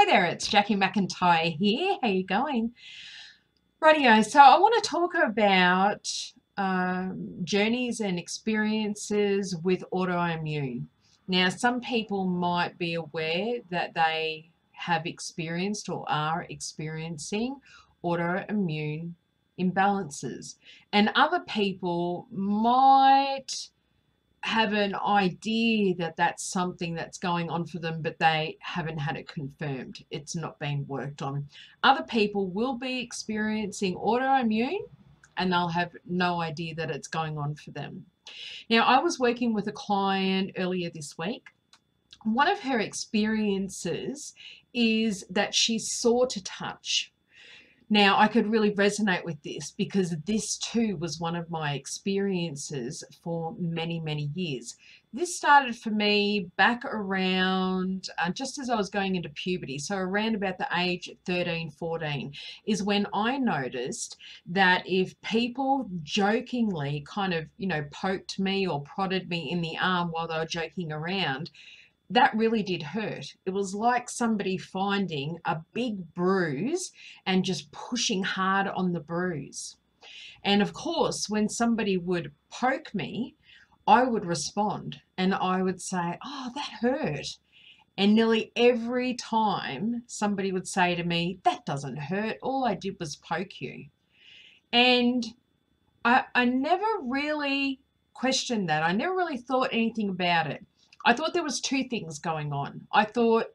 Hey there, it's Jacquie McIntyre here. How you going? Rightio, so I want to talk about journeys and experiences with autoimmune. Now, some people might be aware that they have experienced or are experiencing autoimmune imbalances, and other people might have an idea that that's something that's going on for them, but they haven't had it confirmed. It's not been worked on. Other people will be experiencing autoimmune and they'll have no idea that it's going on for them. Now, I was working with a client earlier this week. One of her experiences is that she saw to touch. Now, I could really resonate with this because this too was one of my experiences for many, many years. This started for me back around just as I was going into puberty. So around about the age of 13, 14 is when I noticed that if people jokingly kind of, poked me or prodded me in the arm while they were joking around, that really did hurt. It was like somebody finding a big bruise and just pushing hard on the bruise. And of course, when somebody would poke me, I would respond and I would say, "Oh, that hurt." And nearly every time somebody would say to me, "That doesn't hurt. All I did was poke you." And I never really questioned that. I never really thought anything about it. I thought there was two things going on. I thought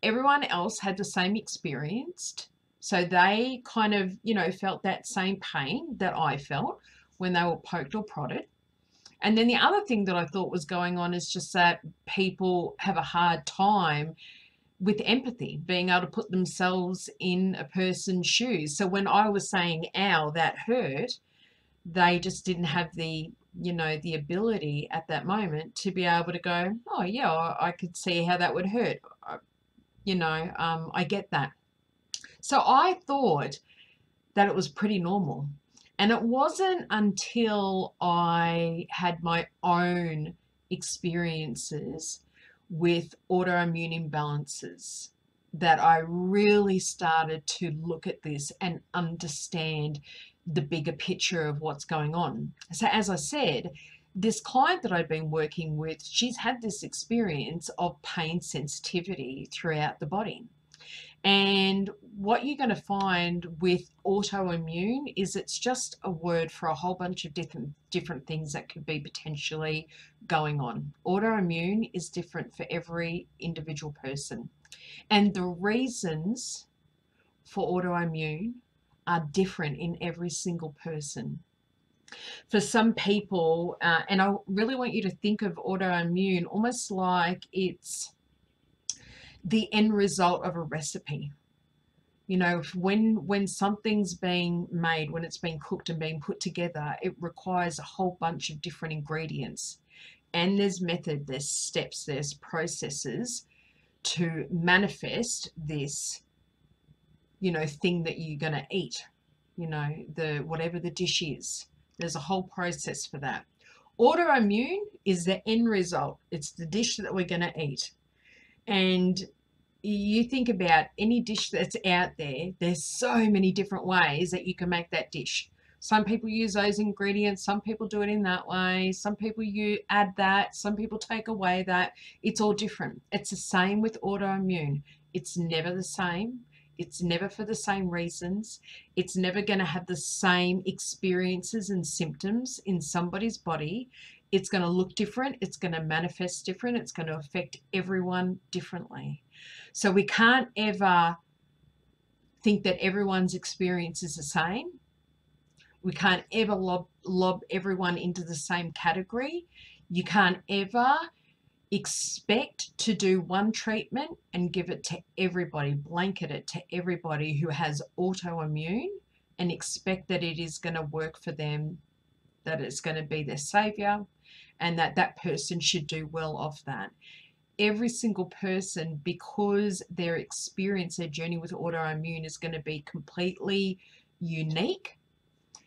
everyone else had the same experience, so they kind of, felt that same pain that I felt when they were poked or prodded. And then the other thing that I thought was going on is just that people have a hard time with empathy, being able to put themselves in a person's shoes. So when I was saying, "Ow, that hurt," they just didn't have the ability at that moment to be able to go, "Oh yeah, I could see how that would hurt." I get that. So I thought that it was pretty normal. And it wasn't until I had my own experiences with autoimmune imbalances that I really started to look at this and understand the bigger picture of what's going on. So as I said, this client that I've been working with, she's had this experience of pain sensitivity throughout the body. And what you're going to find with autoimmune is it's just a word for a whole bunch of different things that could be potentially going on. Autoimmune is different for every individual person. And the reasons for autoimmune are different in every single person. For some people, and I really want you to think of autoimmune almost like it's the end result of a recipe. When something's being made, when it's being cooked and being put together, it requires a whole bunch of different ingredients. And there's method, there's steps, there's processes to manifest this, thing that you're going to eat, whatever the dish is. There's a whole process for that. Autoimmune is the end result. It's the dish that we're going to eat. And you think about any dish that's out there, there's so many different ways that you can make that dish. Some people use those ingredients, some people do it in that way, some people you add that, some people take away that. It's all different. It's the same with autoimmune. It's never the same. It's never for the same reasons. It's never going to have the same experiences and symptoms in somebody's body. It's going to look different. It's going to manifest different. It's going to affect everyone differently. So we can't ever think that everyone's experience is the same. We can't ever lob everyone into the same category. You can't ever expect to do one treatment and give it to everybody, blanket it to everybody who has autoimmune and expect that it is going to work for them, that it's going to be their savior, and that person should do well off that. Every single person, because their experience, their journey with autoimmune is going to be completely unique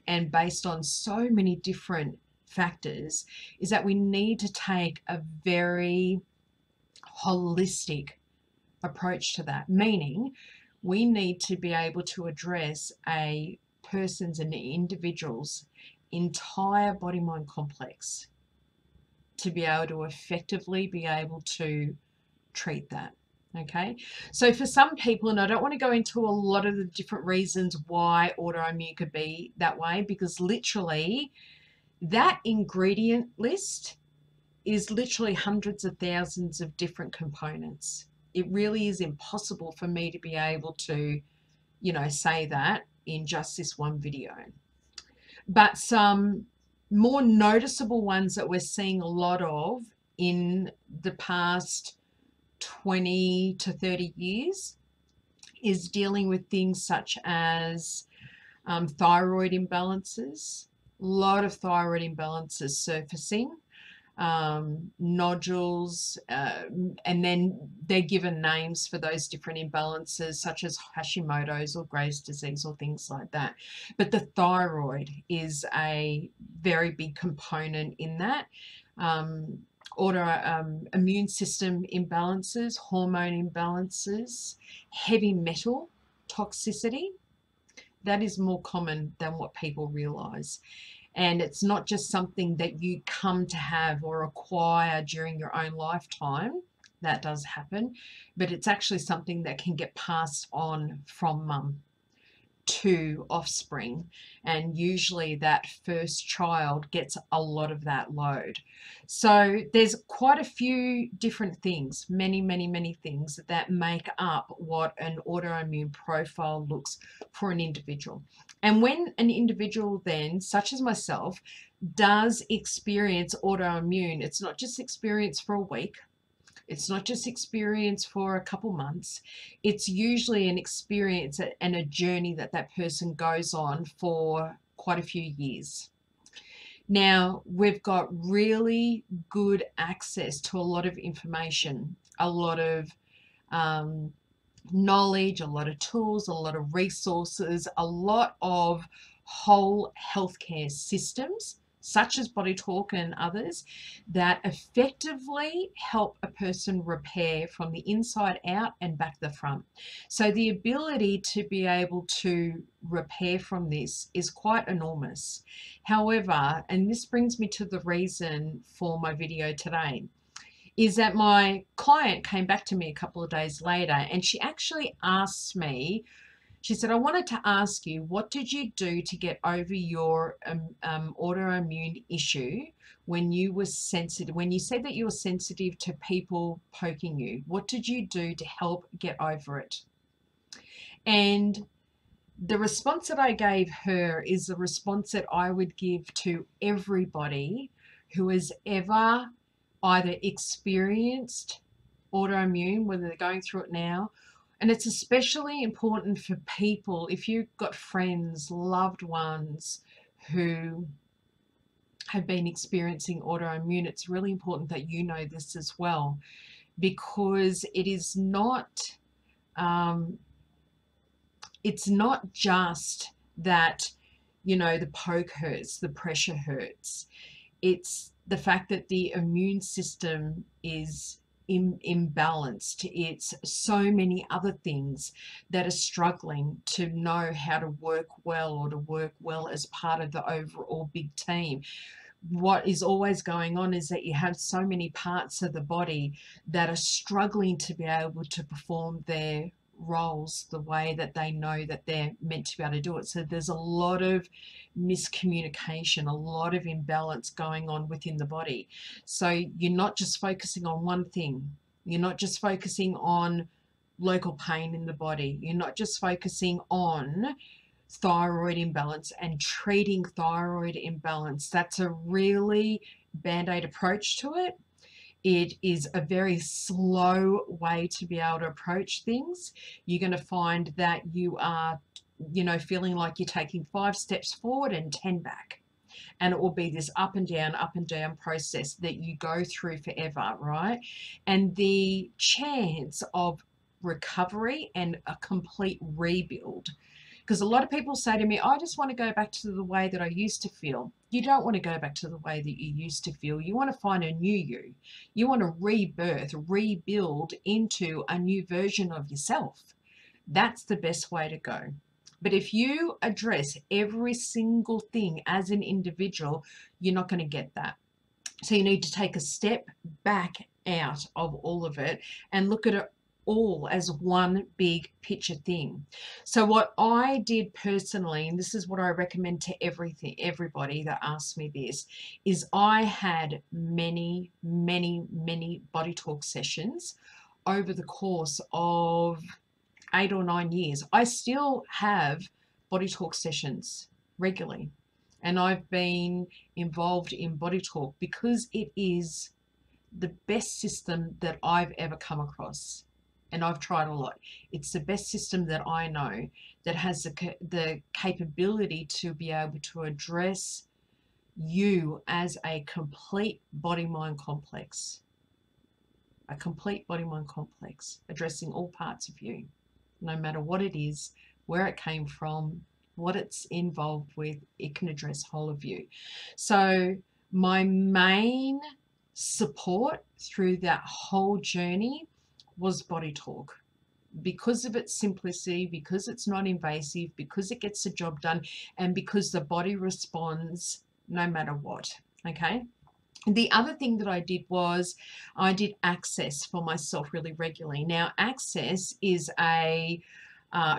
and based on so many different factors, is that we need to take a very holistic approach to that, meaning we need to be able to address a person's and individual's entire body mind complex to be able to effectively be able to treat that. Okay, so for some people, and I don't want to go into a lot of the different reasons why autoimmune could be that way, because literally that ingredient list is literally hundreds of thousands of different components. It really is impossible for me to be able to, say that in just this one video. But some more noticeable ones that we're seeing a lot of in the past 20 to 30 years is dealing with things such as thyroid imbalances, a lot of thyroid imbalances surfacing, nodules, and then they're given names for those different imbalances such as Hashimoto's or Graves' disease or things like that. But the thyroid is a very big component in that. Immune system imbalances, hormone imbalances, heavy metal toxicity. That is more common than what people realize. And it's not just something that you come to have or acquire during your own lifetime. That does happen, but it's actually something that can get passed on from mum to offspring, and usually that first child gets a lot of that load. So there's quite a few different things, many things that make up what an autoimmune profile looks for an individual. And when an individual then, such as myself, does experience autoimmune, it's not just experience for a week, it's not just experience for a couple months. It's usually an experience and a journey that that person goes on for quite a few years. Now, we've got really good access to a lot of information, a lot of knowledge, a lot of tools, a lot of resources, a lot of whole healthcare systems such as Body Talk and others that effectively help a person repair from the inside out and back to the front. So the ability to be able to repair from this is quite enormous. However, and this brings me to the reason for my video today, is that my client came back to me a couple of days later and she actually asked me, she said, I wanted to ask you, what did you do to get over your autoimmune issue when you were sensitive, when you said that you were sensitive to people poking you? What did you do to help get over it? And the response that I gave her is the response that I would give to everybody who has ever either experienced autoimmune, whether they're going through it now. And it's especially important for people, if you've got friends, loved ones who have been experiencing autoimmune, it's really important that you know this as well, because it is not, it's not just that, the poke hurts, the pressure hurts. It's the fact that the immune system is imbalanced. It's so many other things that are struggling to know how to work well or to work well as part of the overall big team. What is always going on is that you have so many parts of the body that are struggling to be able to perform their roles the way that they know that they're meant to be able to do it. So there's a lot of miscommunication, a lot of imbalance going on within the body. So you're not just focusing on one thing. You're not just focusing on local pain in the body. You're not just focusing on thyroid imbalance and treating thyroid imbalance. That's a really band-aid approach to it. It is a very slow way to be able to approach things. You're going to find that you are, feeling like you're taking 5 steps forward and 10 back. And it will be this up and down process that you go through forever, right? And the chance of recovery and a complete rebuild Because a lot of people say to me, I just want to go back to the way that I used to feel. You don't want to go back to the way that you used to feel. You want to find a new you. You want to rebirth, rebuild into a new version of yourself. That's the best way to go. But if you address every single thing as an individual, you're not going to get that. So you need to take a step back out of all of it and look at it all as one big picture thing. So what I did personally, and this is what I recommend to everybody that asks me this, is I had many body talk sessions over the course of 8 or 9 years. I still have body talk sessions regularly, and I've been involved in body talk because it is the best system that I've ever come across, and I've tried a lot. It's the best system that I know that has the capability to be able to address you as a complete body-mind complex. A complete body-mind complex, addressing all parts of you, no matter what it is, where it came from, what it's involved with. It can address whole of you. So my main support through that whole journey was body talk, because of its simplicity, because it's not invasive, because it gets the job done, and because the body responds no matter what. Okay. The other thing that I did was I did access for myself really regularly. Now, access is a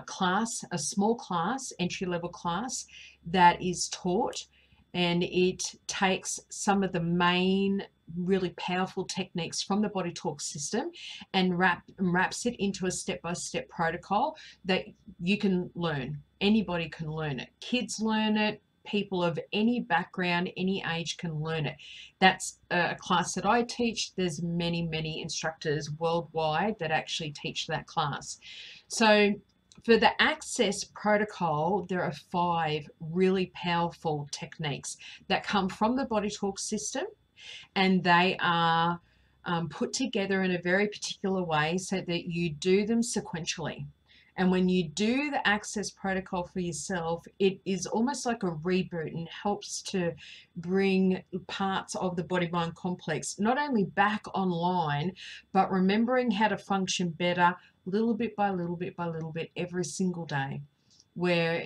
class, a small class, entry-level class that is taught, and it takes some of the main really powerful techniques from the body talk system and wraps it into a step-by-step protocol that you can learn. Anybody can learn it. Kids learn it. People of any background, any age can learn it. That's a class that I teach. There's many instructors worldwide that actually teach that class. So for the access protocol, there are 5 really powerful techniques that come from the body talk system, and they are put together in a very particular way so that you do them sequentially. And when you do the access protocol for yourself, it is almost like a reboot and helps to bring parts of the body-mind complex not only back online, but remembering how to function better little bit by little bit by little bit every single day, where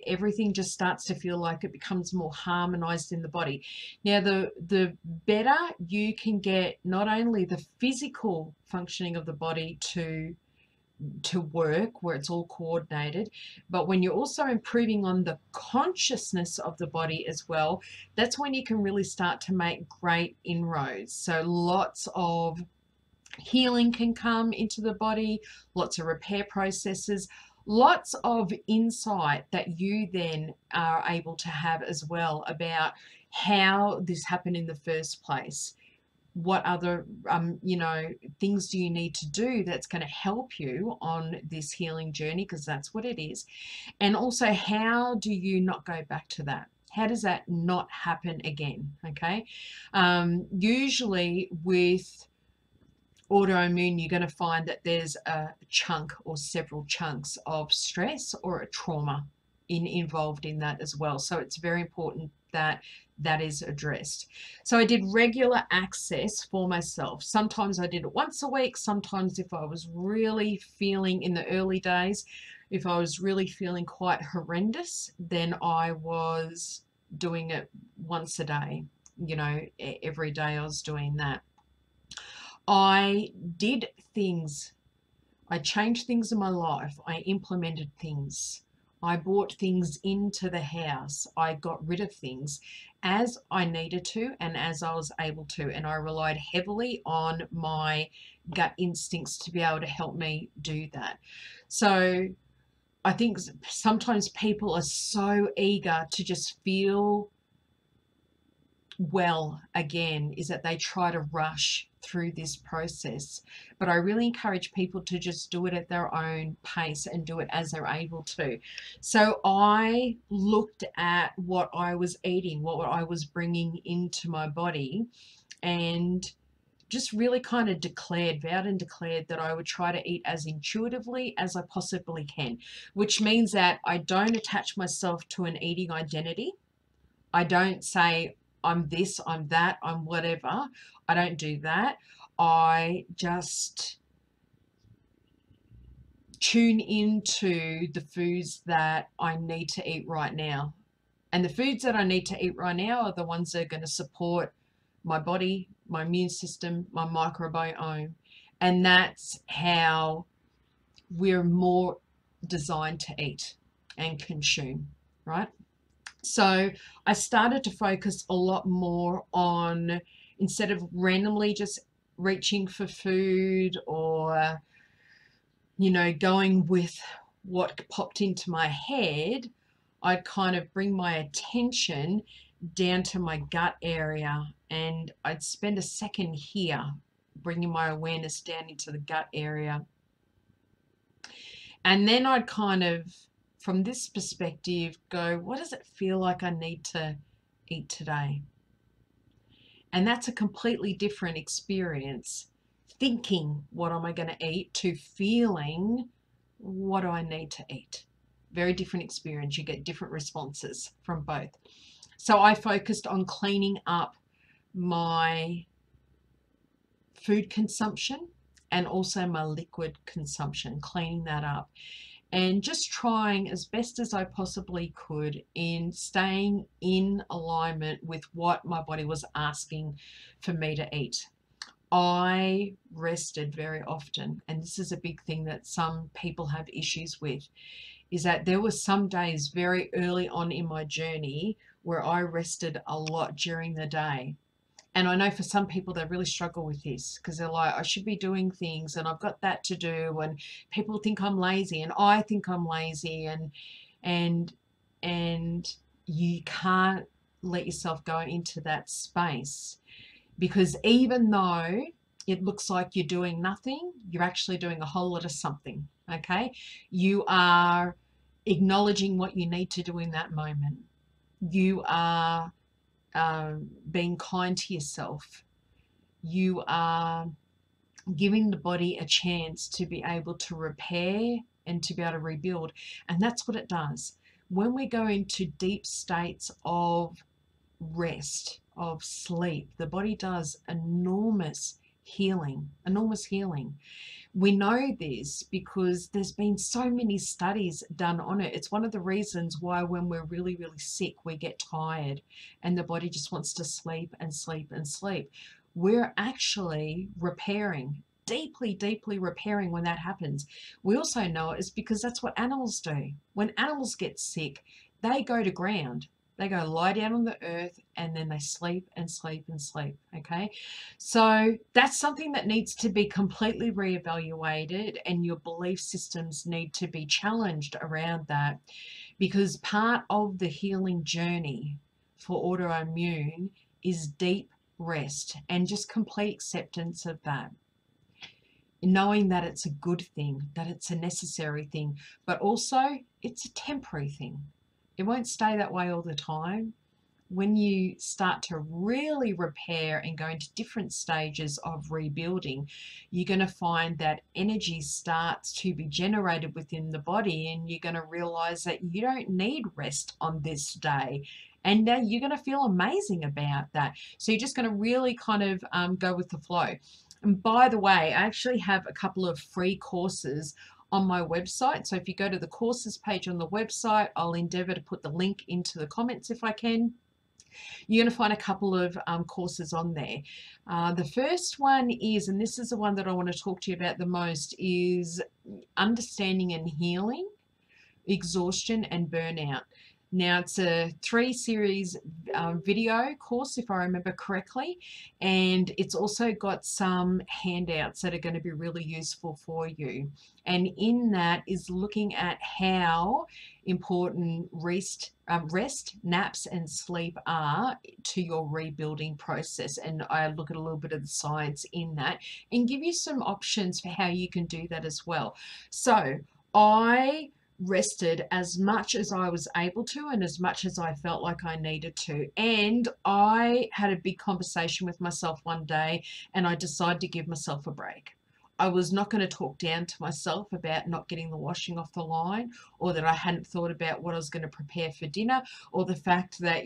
everything just starts to feel like it becomes more harmonized in the body. Now, the better you can get not only the physical functioning of the body to work, where it's all coordinated, but when you're also improving on the consciousness of the body as well, that's when you can really start to make great inroads. So lots of healing can come into the body, lots of repair processes, lots of insight that you then are able to have as well about how this happened in the first place. What other things do you need to do that's going to help you on this healing journey, because that's what it is. And also, how do you not go back to that? How does that not happen again? Okay. Usually with autoimmune, you're going to find that there's a chunk or several chunks of stress or a trauma involved in that as well. So it's very important that that is addressed. So I did regular access for myself. Sometimes I did it once a week. Sometimes, if I was really feeling, in the early days, if I was really feeling quite horrendous, then I was doing it once a day. Every day I was doing that. I did things. I changed things in my life. I implemented things. I brought things into the house. I got rid of things as I needed to and as I was able to. And I relied heavily on my gut instincts to be able to help me do that. So I think sometimes people are so eager to just feel well again, is that they try to rush through this process. But I really encourage people to just do it at their own pace and do it as they're able to. So I looked at what I was eating, what I was bringing into my body, and just really kind of vowed and declared that I would try to eat as intuitively as I possibly can, which means that I don't attach myself to an eating identity. I don't say I'm this, I'm that, I'm whatever. I don't do that. I just tune into the foods that I need to eat right now. And the foods that I need to eat right now are the ones that are going to support my body, my immune system, my microbiome. And that's how we're more designed to eat and consume, right? So I started to focus a lot more on, instead of randomly just reaching for food or, you know, going with what popped into my head, I'd kind of bring my attention down to my gut area, and I'd spend a second here, bringing my awareness down into the gut area. And then I'd kind of, from this perspective, go, what does it feel like I need to eat today? And that's a completely different experience. Thinking, what am I going to eat, to feeling, what do I need to eat? Very different experience. You get different responses from both. So I focused on cleaning up my food consumption and also my liquid consumption, cleaning that up, and just trying as best as I possibly could in staying in alignment with what my body was asking for me to eat. I rested very often, and this is a big thing that some people have issues with, is that there were some days very early on in my journey where I rested a lot during the day. And I know for some people they really struggle with this because they're like, I should be doing things and I've got that to do, and people think I'm lazy and I think I'm lazy, and and you can't let yourself go into that space, because even though it looks like you're doing nothing, you're actually doing a whole lot of something. Okay, you are acknowledging what you need to do in that moment. You are being kind to yourself. You are giving the body a chance to be able to repair and to be able to rebuild. And that's what it does. When we go into deep states of rest, of sleep, the body does enormous healing, enormous healing. We know this because there's been so many studies done on it. It's one of the reasons why when we're really, really sick, we get tired and the body just wants to sleep and sleep and sleep. We're actually repairing, deeply, deeply repairing when that happens. We also know it is because that's what animals do. When animals get sick, they go to ground. They go lie down on the earth and then they sleep and sleep and sleep. Okay. So that's something that needs to be completely reevaluated, and your belief systems need to be challenged around that, because part of the healing journey for autoimmune is deep rest and just complete acceptance of that. Knowing that it's a good thing, that it's a necessary thing, but also it's a temporary thing. It won't stay that way all the time. When you start to really repair and go into different stages of rebuilding, you're going to find that energy starts to be generated within the body, and you're going to realize that you don't need rest on this day. And now you're going to feel amazing about that. So you're just going to really kind of go with the flow. And by the way, I actually have a couple of free courses on my website. So if you go to the courses page on the website, I'll endeavor to put the link into the comments if I can. You're going to find a couple of courses on there. The first one is, and this is the one that I want to talk to you about the most, is understanding and healing exhaustion and burnout. Now, it's a 3-series video course, if I remember correctly, and it's also got some handouts that are going to be really useful for you. And in that is looking at how important rest, naps, and sleep are to your rebuilding process. And I look at a little bit of the science in that and give you some options for how you can do that as well. So I rested as much as I was able to and as much as I felt like I needed to. And I had a big conversation with myself one day, and I decided to give myself a break. I was not going to talk down to myself about not getting the washing off the line, or that I hadn't thought about what I was going to prepare for dinner, or the fact that,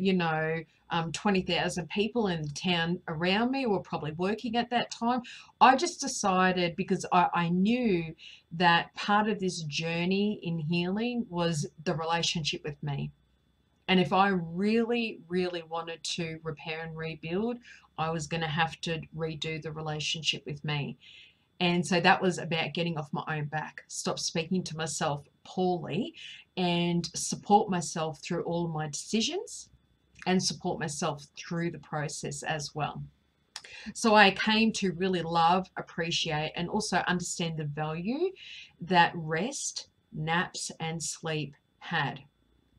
20,000 people in the town around me were probably working at that time. I just decided, because I knew that part of this journey in healing was the relationship with me. And if I really, really wanted to repair and rebuild, I was going to have to redo the relationship with me. And so that was about getting off my own back, stop speaking to myself poorly, and support myself through all of my decisions and support myself through the process as well. So I came to really love, appreciate, and also understand the value that rest, naps, and sleep had.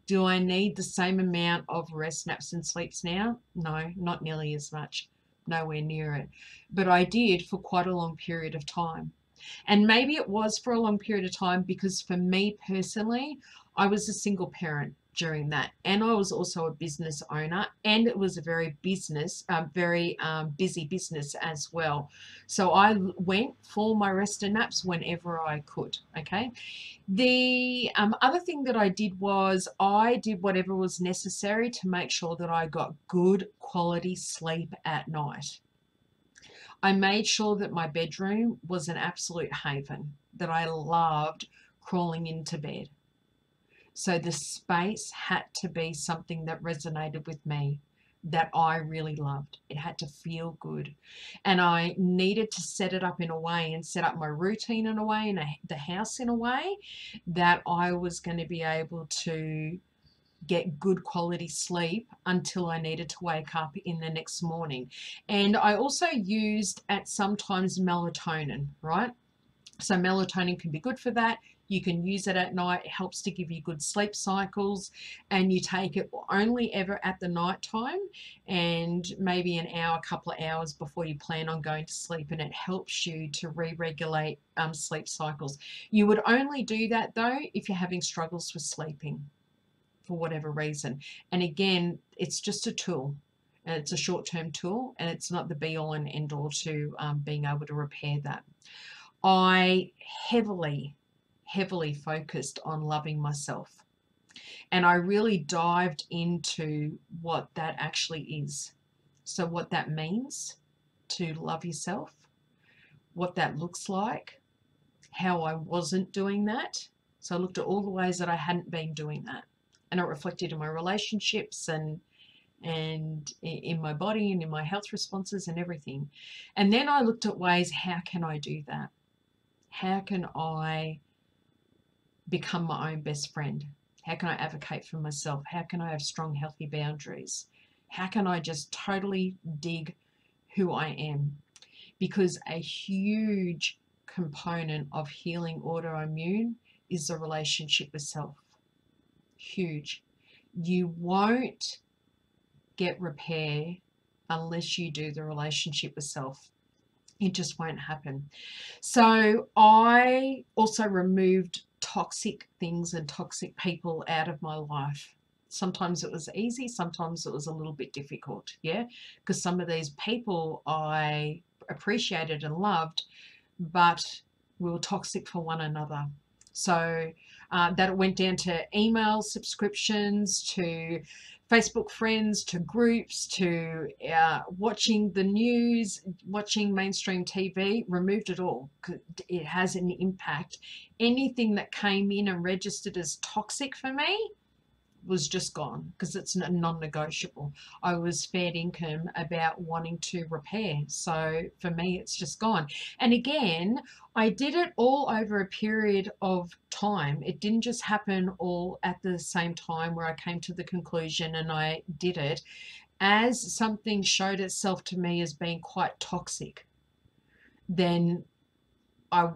Do I need the same amount of rest, naps, and sleeps now? No, not nearly as much. Nowhere near it. But I did for quite a long period of time. And maybe it was for a long period of time because for me personally, I was a single parent during that, and I was also a business owner, and it was a very busy business as well. So I went for my rest and naps whenever I could. Okay. The other thing that I did was I did whatever was necessary to make sure that I got good quality sleep at night. I made sure that my bedroom was an absolute haven, that I loved crawling into bed. So the space had to be something that resonated with me, that I really loved. It had to feel good. And I needed to set it up in a way and set up my routine in a way and the house in a way that I was going to be able to get good quality sleep until I needed to wake up in the next morning. And I also used at sometimes melatonin, right? So melatonin can be good for that. You can use it at night. It helps to give you good sleep cycles, and you take it only ever at the night time and maybe an hour, couple of hours before you plan on going to sleep, and it helps you to re-regulate sleep cycles. You would only do that though if you're having struggles with sleeping for whatever reason. And again, it's just a tool. And it's a short-term tool, and it's not the be-all and end-all to being able to repair that. I heavily focused on loving myself. And I really dived into what that actually is. So what that means to love yourself, what that looks like, how I wasn't doing that. So I looked at all the ways that I hadn't been doing that. And it reflected in my relationships and in my body and in my health responses and everything. And then I looked at ways, how can I do that? How can I become my own best friend? How can I advocate for myself? How can I have strong, healthy boundaries? How can I just totally dig who I am? Because a huge component of healing autoimmune is the relationship with self. Huge. You won't get repair unless you do the relationship with self. It just won't happen. So I also removed toxic things and toxic people out of my life. Sometimes it was easy, sometimes it was a little bit difficult, yeah, because some of these people I appreciated and loved, but we were toxic for one another. So that went down to email subscriptions, to Facebook friends, to groups, to watching the news, watching mainstream TV. Removed it all. It has an impact. Anything that came in and registered as toxic for me was just gone, because it's non-negotiable. I was fair income about wanting to repair. So for me, it's just gone. And again, I did it all over a period of time. It didn't just happen all at the same time where I came to the conclusion and I did it. As something showed itself to me as being quite toxic, then I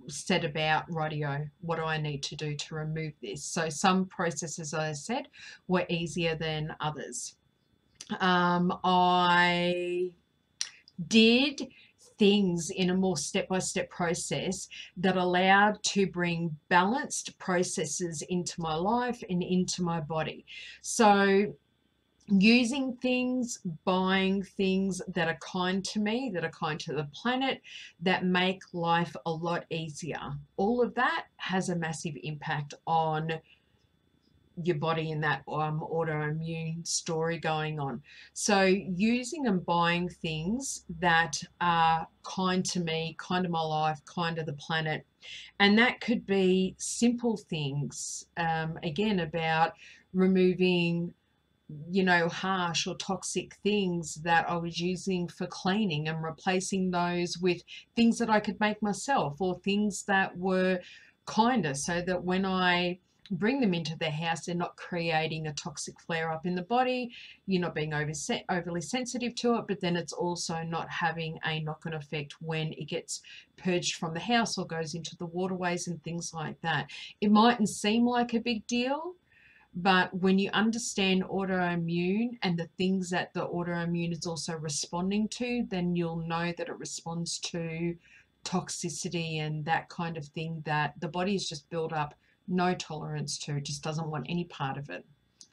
set about, rightio, what do I need to do to remove this? So some processes, as I said, were easier than others. I did things in a more step-by-step process that allowed to bring balanced processes into my life and into my body. So using things, buying things that are kind to me, that are kind to the planet, that make life a lot easier. All of that has a massive impact on your body in that autoimmune story going on. So using and buying things that are kind to me, kind to my life, kind to the planet. And that could be simple things, again, about removing harsh or toxic things that I was using for cleaning and replacing those with things that I could make myself, or things that were kinder, so that when I bring them into the house, they're not creating a toxic flare up in the body. You're not being overly sensitive to it, but then it's also not having a knock-on effect when it gets purged from the house or goes into the waterways and things like that. It mightn't seem like a big deal, but when you understand autoimmune and the things that the autoimmune is also responding to, then you'll know that it responds to toxicity and that kind of thing that the body has just built up no tolerance to, just doesn't want any part of it.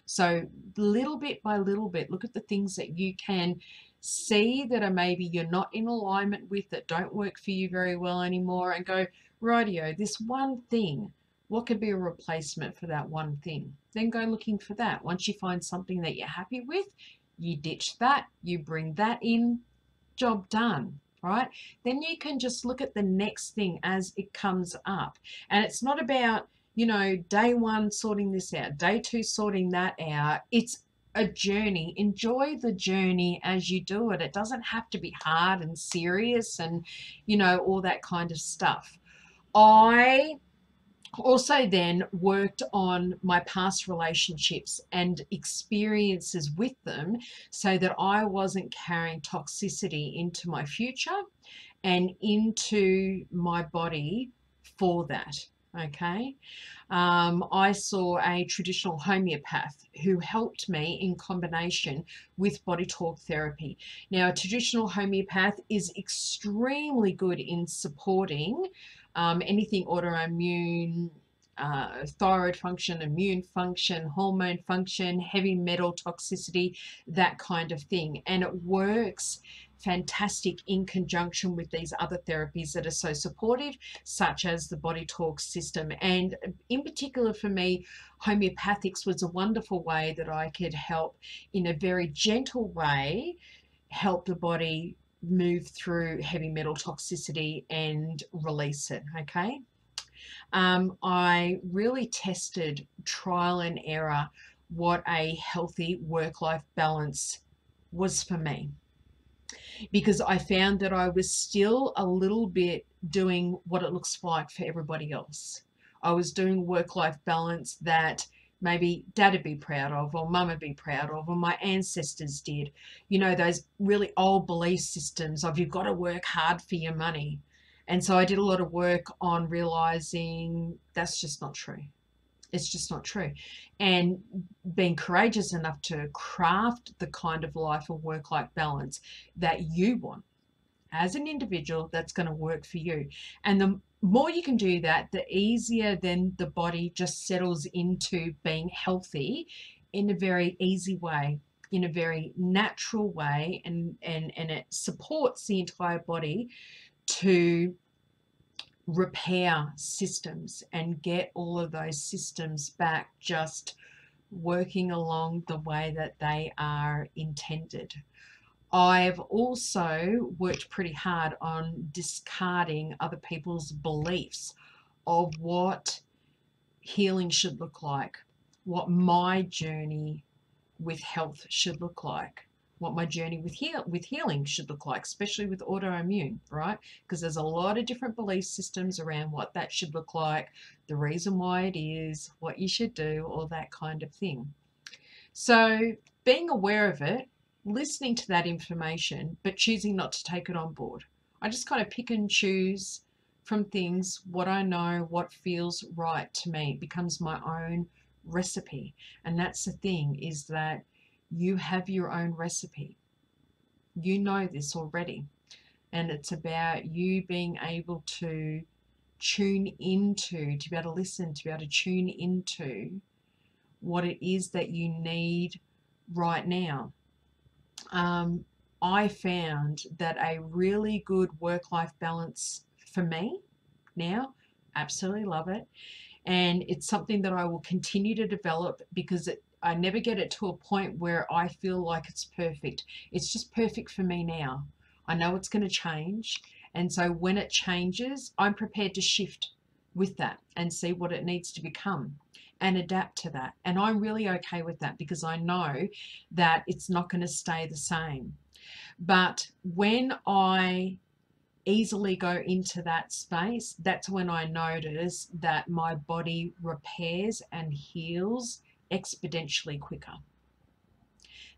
So little bit by little bit, look at the things that you can see that are maybe you're not in alignment with, that don't work for you very well anymore, and go, rightio, this one thing, what could be a replacement for that one thing? Then go looking for that. Once you find something that you're happy with, you ditch that, you bring that in, job done, right? Then you can just look at the next thing as it comes up. And it's not about, day one sorting this out, day two sorting that out. It's a journey. Enjoy the journey as you do it. It doesn't have to be hard and serious and, all that kind of stuff. I also then worked on my past relationships and experiences with them, so that I wasn't carrying toxicity into my future and into my body for that. Okay. I saw a traditional homeopath who helped me in combination with body talk therapy. Now, a traditional homeopath is extremely good in supporting anything autoimmune, thyroid function, immune function, hormone function, heavy metal toxicity, that kind of thing. And it works fantastic in conjunction with these other therapies that are so supportive, such as the body talk system. And in particular for me, homeopathics was a wonderful way that I could help, in a very gentle way, help the body move through heavy metal toxicity and release it. Okay. I really tested, trial and error, what a healthy work-life balance was for me, because I found that I was still a little bit doing what it looks like for everybody else. I was doing work-life balance that maybe dad would be proud of, or mum would be proud of, or my ancestors did. Those really old belief systems of you've got to work hard for your money. And so I did a lot of work on realizing that's just not true. It's just not true. And being courageous enough to craft the kind of life or work-life balance that you want as an individual, that's going to work for you. And the more you can do that, the easier then the body just settles into being healthy in a very easy way, in a very natural way, and it supports the entire body to repair systems and get all of those systems back just working along the way that they are intended. I've also worked pretty hard on discarding other people's beliefs of what healing should look like, what my journey with health should look like, what my journey with healing should look like, especially with autoimmune, right? Because there's a lot of different belief systems around what that should look like, the reason why it is, what you should do, all that kind of thing. So being aware of it, listening to that information, but choosing not to take it on board. I just kind of pick and choose from things what I know, what feels right to me. It becomes my own recipe. And that's the thing, is that you have your own recipe. You know this already. And it's about you being able to tune into, to be able to listen, to be able to tune into what it is that you need right now. I found that a really good work-life balance for me now, absolutely love it. And it's something that I will continue to develop because I never get it to a point where I feel like it's perfect. It's just perfect for me now. I know it's going to change. And so when it changes, I'm prepared to shift with that and see what it needs to become and adapt to that. And I'm really okay with that because I know that it's not going to stay the same. But when I easily go into that space, that's when I notice that my body repairs and heals exponentially quicker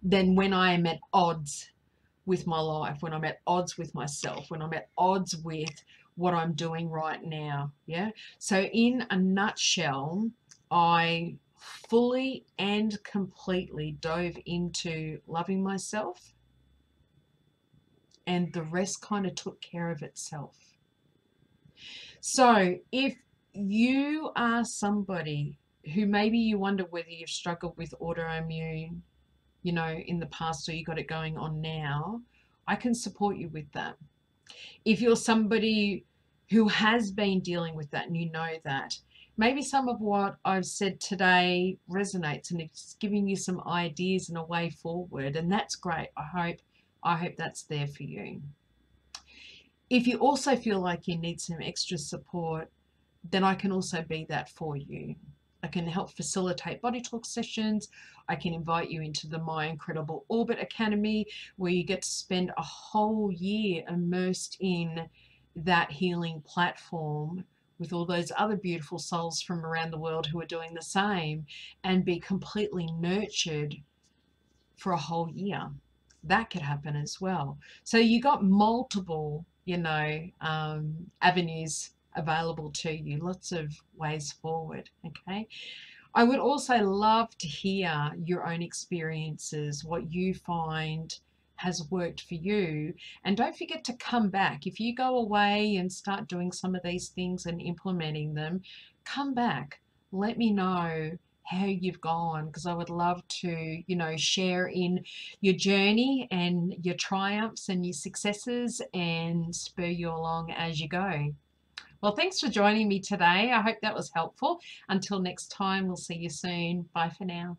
than when I am at odds with my life, when I'm at odds with myself, when I'm at odds with what I'm doing right now. Yeah. So, in a nutshell, I fully and completely dove into loving myself, and the rest kind of took care of itself. So, if you are somebody who maybe you wonder whether you've struggled with autoimmune, in the past, or you got it going on now, I can support you with that. If you're somebody who has been dealing with that and you know that, maybe some of what I've said today resonates and it's giving you some ideas and a way forward, and that's great. I hope that's there for you. If you also feel like you need some extra support, then I can also be that for you. I can help facilitate body talk sessions. I can invite you into the My Incredible Orbit Academy, where you get to spend a whole year immersed in that healing platform with all those other beautiful souls from around the world who are doing the same, and be completely nurtured for a whole year. That could happen as well. So you got multiple, avenues available to you, lots of ways forward. Okay. I would also love to hear your own experiences, what you find has worked for you. And don't forget to come back. If you go away and start doing some of these things and implementing them, come back. Let me know how you've gone, because I would love to, share in your journey and your triumphs and your successes and spur you along as you go. Well, thanks for joining me today. I hope that was helpful. Until next time, we'll see you soon. Bye for now.